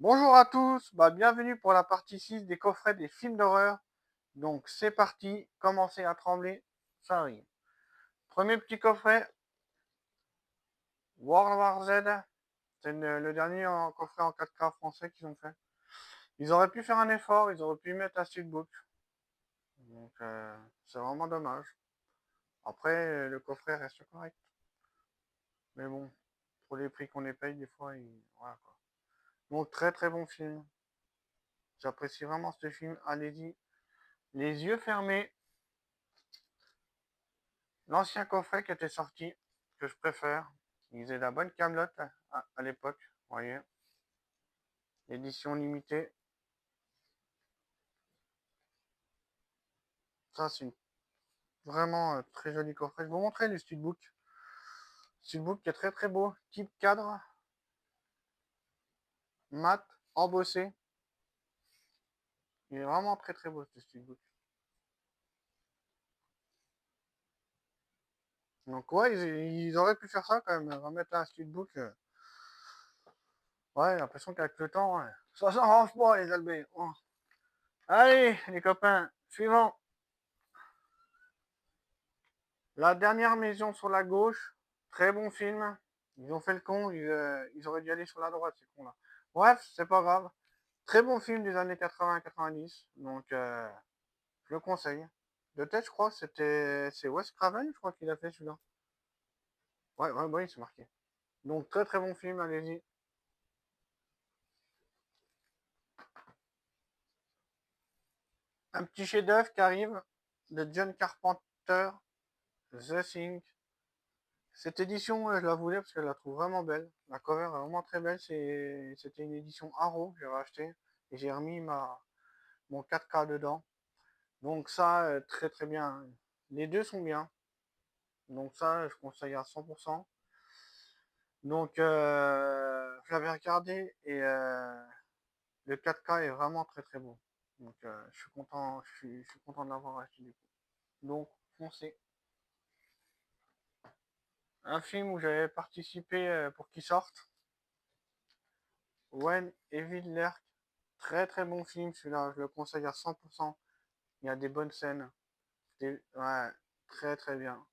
Bonjour à tous, bienvenue pour la partie 6 des coffrets des films d'horreur. Donc c'est parti, commencez à trembler, ça arrive. Premier petit coffret, World War Z. C'est le dernier coffret en 4K français qu'ils ont fait. Ils auraient pu faire un effort, ils auraient pu mettre un steelbook. Donc c'est vraiment dommage. Après, le coffret reste correct. Mais bon, pour les prix qu'on les paye, des fois, voilà quoi. Donc très très bon film. J'apprécie vraiment ce film. Allez-y, les yeux fermés. L'ancien coffret qui était sorti, que je préfère, il faisait de la bonne camelote à l'époque, vous voyez. Édition limitée. Ça, c'est vraiment très joli coffret. Je vais vous montrer le steelbook. Steelbook qui est très très beau. Type cadre, mat, embossé. Il est vraiment très très beau ce steelbook. Donc ouais, ils auraient pu faire ça quand même, remettre un steelbook. Ouais, j'ai l'impression qu'avec le temps, ouais, ça s'arrange pas les albés. Oh. Allez les copains, suivant. La dernière maison sur la gauche, très bon film. Ils ont fait le con, ils auraient dû aller sur la droite, ces cons-là. Bref, c'est pas grave. Très bon film des années 80-90, donc je le conseille. De tête, je crois que c'est Wes Craven, je crois qu'il a fait celui-là. Ouais, ouais, ouais, c'est marqué. Donc très très bon film, allez-y. Un petit chef-d'œuvre qui arrive de John Carpenter, The Thing. Cette édition, je la voulais parce que je la trouve vraiment belle. La cover est vraiment très belle. C'était une édition Arrow que j'avais acheté et j'ai remis mon 4K dedans. Donc ça, très très bien. Les deux sont bien. Donc ça, je conseille à 100%. Donc je l'avais regardé et le 4K est vraiment très très beau. Donc je suis content, je suis content de l'avoir acheté du coup. Donc foncez. Un film où j'avais participé pour qu'il sorte. When Evil Lurk. Très très bon film celui-là, je le conseille à 100%. Il y a des bonnes scènes. Ouais, très très bien.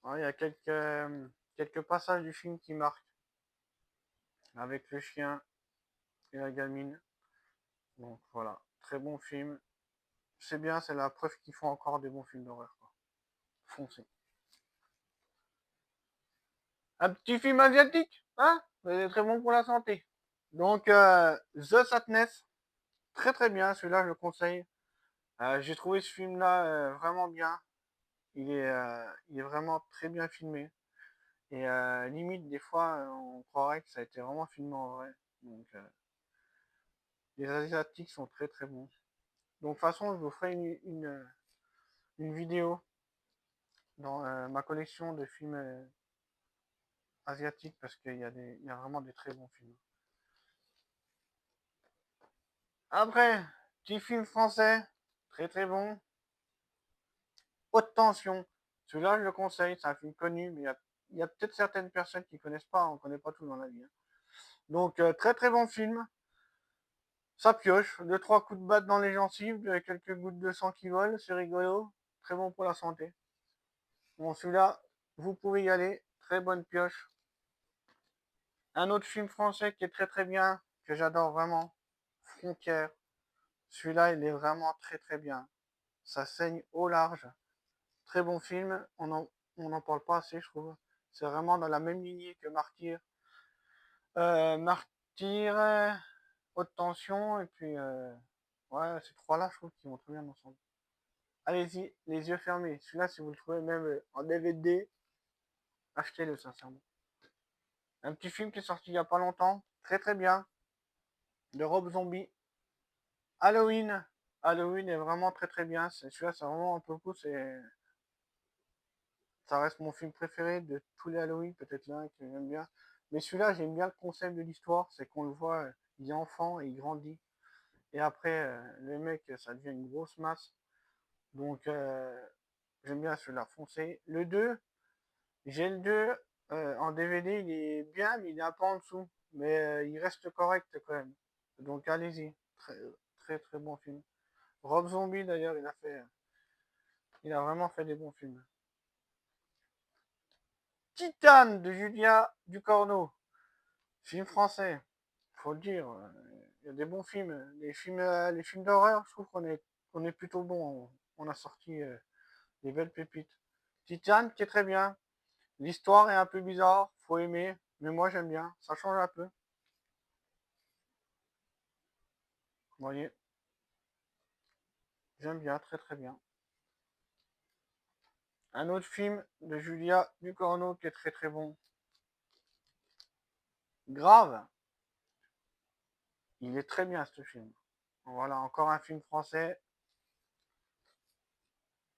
Ouais, il y a quelques passages du film qui marquent. Avec le chien et la gamine. Donc voilà, très bon film. C'est bien, c'est la preuve qu'ils font encore des bons films d'horreur. Foncez. Un petit film asiatique, hein? C'est très bon pour la santé. Donc, The Sadness, très très bien, celui-là je le conseille. J'ai trouvé ce film-là vraiment bien. Il est vraiment très bien filmé. Et limite, des fois, on croirait que ça a été vraiment filmé en vrai. Donc, les Asiatiques sont très très bons. Donc, de toute façon, je vous ferai une vidéo dans ma collection de films asiatiques parce il y a vraiment des très bons films. Après, petit film français, très très bon. Haute tension. Celui-là, je le conseille, c'est un film connu, mais il y a peut-être certaines personnes qui ne connaissent pas, on ne connaît pas tout dans la vie. Hein. Donc, très très bon film. Ça pioche, deux trois coups de batte dans les gencives, quelques gouttes de sang qui volent, c'est rigolo, très bon pour la santé. Bon, celui-là, vous pouvez y aller, très bonne pioche. Un autre film français qui est très très bien, que j'adore vraiment, Frontières. Celui-là, il est vraiment très très bien. Ça saigne au large. Très bon film, on n'en parle pas assez, je trouve. C'est vraiment dans la même lignée que Martyr. Martyr, Haute Tension, et puis ouais, ces trois-là, je trouve qu'ils vont très bien ensemble. Allez-y, les yeux fermés. Celui-là, si vous le trouvez même en DVD, achetez-le sincèrement. Un petit film qui est sorti il n'y a pas longtemps, très très bien, de Rob Zombie. Halloween. Halloween est vraiment très très bien. Celui-là, c'est vraiment un peu cool. Ça reste mon film préféré de tous les Halloween, peut-être l'un que j'aime bien. Mais celui-là, j'aime bien le concept de l'histoire. C'est qu'on le voit, il est enfant et il grandit. Et après, le mec, ça devient une grosse masse. Donc, j'aime bien celui-là, foncé. Le 2, j'ai le 2. En DVD, il est bien, mais il est un peu en dessous. Mais il reste correct quand même. Donc allez-y. Très, très, très bon film. Rob Zombie, d'ailleurs, il a vraiment fait des bons films. Titane de Julia Ducorneau. Film français. Faut le dire. Il y a des bons films. Les films d'horreur, je trouve qu'on est plutôt bon. On a sorti des belles pépites. Titane, qui est très bien. L'histoire est un peu bizarre. Faut aimer. Mais moi, j'aime bien. Ça change un peu. Vous voyez. J'aime bien, très très bien. Un autre film de Julia Ducorneau qui est très très bon. Grave. Il est très bien ce film. Voilà, encore un film français.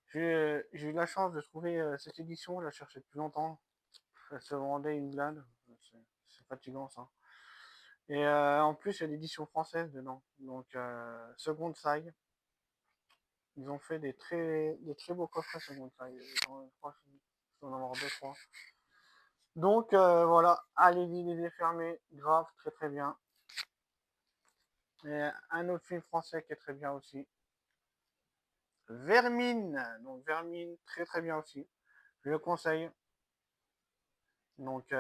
J'ai eu la chance de trouver cette édition, je la cherchais depuis longtemps. Elle se vendait une blinde. C'est fatigant ça. Et en plus, il y a l'édition française dedans. Donc, Second Sight. Ils ont fait des très beaux coffrets Second Sight. Je crois qu'il doit en avoir deux, trois. Donc, voilà, allez-y, les yeux fermés. Grave, très très bien. Et un autre film français qui est très bien aussi. Vermine. Donc, Vermine, très très bien aussi. Je le conseille. Donc,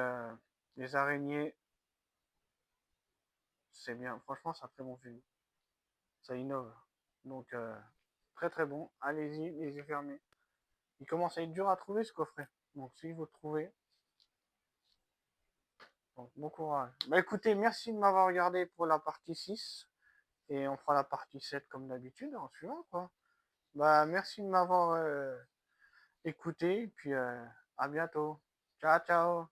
les araignées, c'est bien. Franchement, c'est un très bon film. Ça innove. Donc, très très bon. Allez-y, les yeux fermés. Il commence à être dur à trouver ce coffret. Donc, si vous le trouvez, donc, bon courage. Bah écoutez, merci de m'avoir regardé pour la partie 6. Et on fera la partie 7 comme d'habitude en suivant, quoi. Bah, merci de m'avoir écouté. Et puis, à bientôt. Ciao, ciao.